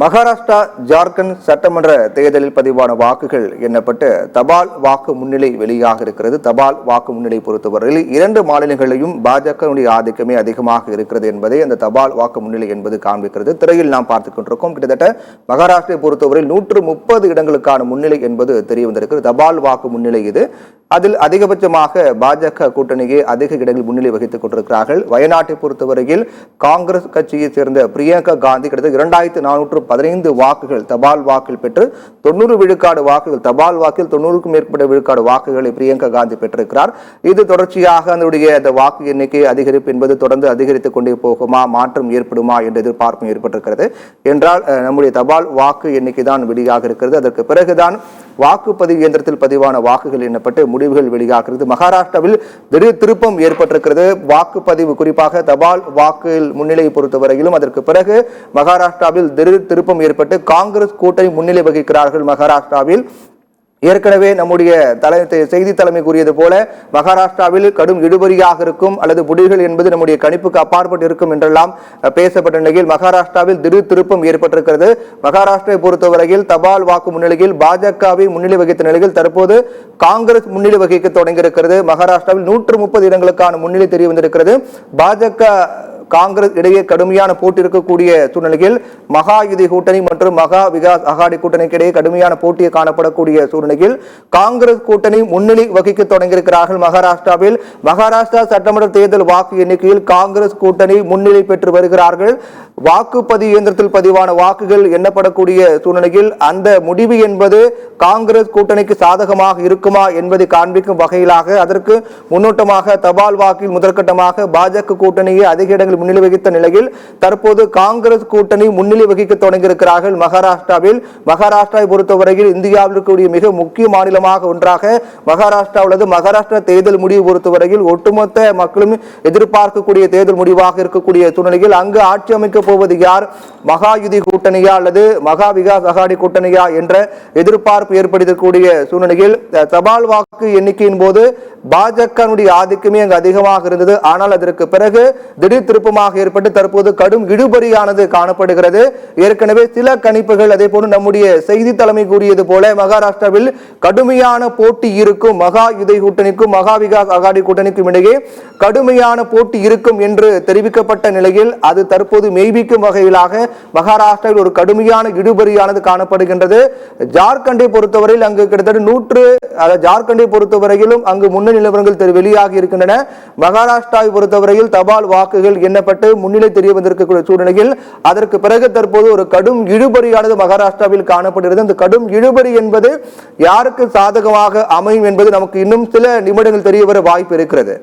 மகாராஷ்டிரா ஜார்க்கண்ட் சட்டமன்ற தேர்தலில் பதிவான வாக்குகள் எண்ணப்பட்டு தபால் வாக்கு முன்னிலை வெளியாக இருக்கிறது. தபால் வாக்கு முன்னிலை பொறுத்தவரையில் 2 மாநிலங்களிலும் பாஜகவுடைய ஆதிக்கமே அதிகமாக இருக்கிறது என்பதை அந்த தபால் வாக்கு முன்னிலை என்பது காண்பிக்கிறது. திரையில் நாம் பார்த்துக் கொண்டிருக்கோம். கிட்டத்தட்ட மகாராஷ்டிரை பொறுத்தவரையில் 130 இடங்களுக்கான முன்னிலை என்பது தெரிய வந்திருக்கிறது. தபால் வாக்கு முன்னிலை இது. அதில் அதிகபட்சமாக பாஜக கூட்டணியே அதிக இடங்களில் முன்னிலை வகித்துக் கொண்டிருக்கிறார்கள். வயநாட்டை பொறுத்தவரையில் காங்கிரஸ் கட்சியைச் சேர்ந்த பிரியங்கா காந்தி கிட்டத்தட்ட 2415 வாக்குகள் தபால் வாக்கில் பெற்று 90 விழுக்காடு வாக்குகள் தபால் வாக்கில் 90க்கும் மேற்பட்ட விழுக்காடு வாக்குகளை பிரியங்கா காந்தி பெற்றிருக்கிறார். இது தொடர்ச்சியாக அந்த வாக்கு எண்ணிக்கை அதிகரிப்பு என்பது தொடர்ந்து அதிகரித்துக் கொண்டே போகுமா, மாற்றம் ஏற்படுமா என்ற எதிர்பார்ப்பும் ஏற்பட்டிருக்கிறது. என்றால் நம்முடைய தபால் வாக்கு எண்ணிக்கை தான் வெளியாக இருக்கிறது. அதற்கு பிறகுதான் வாக்குப்பதிவு இயந்திரத்தில் பதிவான வாக்குகள் எண்ணப்பட்டு முடிவுகள் வெளியாகிறது. மகாராஷ்டிராவில் திடீர் திருப்பம் ஏற்பட்டிருக்கிறது. வாக்குப்பதிவு குறிப்பாக தபால் வாக்கில் முன்னிலை பொறுத்தவரையிலும் அதற்கு பிறகு மகாராஷ்டிராவில் திடீர் திருப்பம் ஏற்பட்டு காங்கிரஸ் கூட்டணி முன்னிலை வகிக்கிறார்கள். மகாராஷ்டிராவில் ஏற்கனவே நம்முடைய செய்தி தலைமை கூறியது போல மகாராஷ்டிராவில் கடும் இழுபறியாக இருக்கும் அல்லது முடிவுகள் என்பது நம்முடைய கணிப்புக்கு அப்பாற்பட்டு இருக்கும் என்றெல்லாம் பேசப்பட்ட நிலையில் மகாராஷ்டிராவில் திடீர் திருப்பம் ஏற்பட்டிருக்கிறது. மகாராஷ்டிராவை பொறுத்தவரையில் தபால் வாக்கு முன்னிலையில் பாஜகவை முன்னிலை வகித்த நிலையில் தற்போது காங்கிரஸ் முன்னிலை வகிக்க தொடங்கியிருக்கிறது. மகாராஷ்டிராவில் 130 இடங்களுக்கான முன்னிலை தெரிய வந்திருக்கிறது. பாஜக காங்கிரஸ் இடையே கடுமையான போட்டி இருக்கக்கூடிய சூழ்நிலையில் மகாயுதி கூட்டணி மற்றும் மகா விகாஸ் அகாடி கூட்டணிக்கு இடையே கடுமையான போட்டியை காணப்படக்கூடிய சூழ்நிலையில் காங்கிரஸ் கூட்டணி முன்னிலை வகிக்க தொடங்கியிருக்கிறார்கள். மகாராஷ்டிராவில் மகாராஷ்டிரா சட்டமன்ற தேர்தல் வாக்கு எண்ணிக்கையில் காங்கிரஸ் கூட்டணி முன்னிலை பெற்று வருகிறார்கள். வாக்குப்பதிவு இயந்திரத்தில் பதிவான வாக்குகள் எண்ணப்படக்கூடிய சூழ்நிலையில் அந்த முடிவு என்பது காங்கிரஸ் கூட்டணிக்கு சாதகமாக இருக்குமா என்பதை காண்பிக்கும் வகையிலாக அதற்கு முன்னோட்டமாக தபால் வாக்கில் முதற்கட்டமாக பாஜக கூட்டணியை அதிக இடங்களில் முன்னிலை வகித்த நிலையில் தற்போது காங்கிரஸ் கூட்டணி முன்னிலை வகிக்க தொடங்கியிருக்கிறார்கள். மகாராஷ்டிராவை பொறுத்தவரையில் இந்தியாவில் இருக்கக்கூடிய மிக முக்கிய மாநிலமாக ஒன்றாக மகாராஷ்டிரா உள்ளது. மகாராஷ்டிரா தேர்தல் முடிவு பொறுத்தவரையில் ஒட்டுமொத்த மக்களும் எதிர்பார்க்கக்கூடிய தேர்தல் முடிவாக இருக்கக்கூடிய சூழ்நிலையில் அங்கு ஆட்சி அமைக்க போவது யார், மகாயுதி கூட்டணியா அல்லது மகா விகாஸ் அகாடி கூட்டணியா என்ற எதிர்பார்ப்பு ஏற்படுத்தக்கூடிய சூழ்நிலையில் தபால் வாக்கு எண்ணிக்கையின் போது பாஜக ஆதிக்கமே அங்கு அதிகமாக இருந்தது. ஆனால் அதற்கு பிறகு திடீர் திருப்பமாக ஏற்பட்டு தற்போது கடும் இழுபறியானது காணப்படுகிறது. ஏற்கனவே சில கணிப்புகள் அதே போல நம்முடைய செய்தி தலைமை கூறியது போல மகாராஷ்டிராவில் கடுமையான போட்டி இருக்கும், மகாயுதி கூட்டணிக்கும் மகா விகாஸ் அகாடி கூட்டணிக்கும் இடையே கடுமையான போட்டி இருக்கும் என்று தெரிவிக்கப்பட்ட நிலையில் அது தற்போது மெய்பிக்கும் வகையிலாக மகாராஷ்டிராவில் ஒரு கடுமையான இழுபறியானது காணப்படுகின்றது. ஜார்க்கண்டை பொறுத்தவரையில் அங்கு கிட்டத்தட்ட ஜார்க்கண்டை பொறுத்தவரையிலும் அங்கு முன்னணி நிலவரங்கள் வெளியாகி இருக்கின்றன. மகாராஷ்டிராவை பொறுத்தவரையில் தபால் வாக்குகள் எண்ணப்பட்டு முன்னிலை தெரிய வந்திருக்கக்கூடிய சூழ்நிலையில் அதற்கு பிறகு தற்போது ஒரு கடும் இழுபறியானது மகாராஷ்டிராவில் காணப்படுகிறது. அந்த கடும் இழுபறி என்பது யாருக்கு சாதகமாக அமையும் என்பது நமக்கு இன்னும் சில நிமிடங்கள் தெரிய வர வாய்ப்பு இருக்கிறது.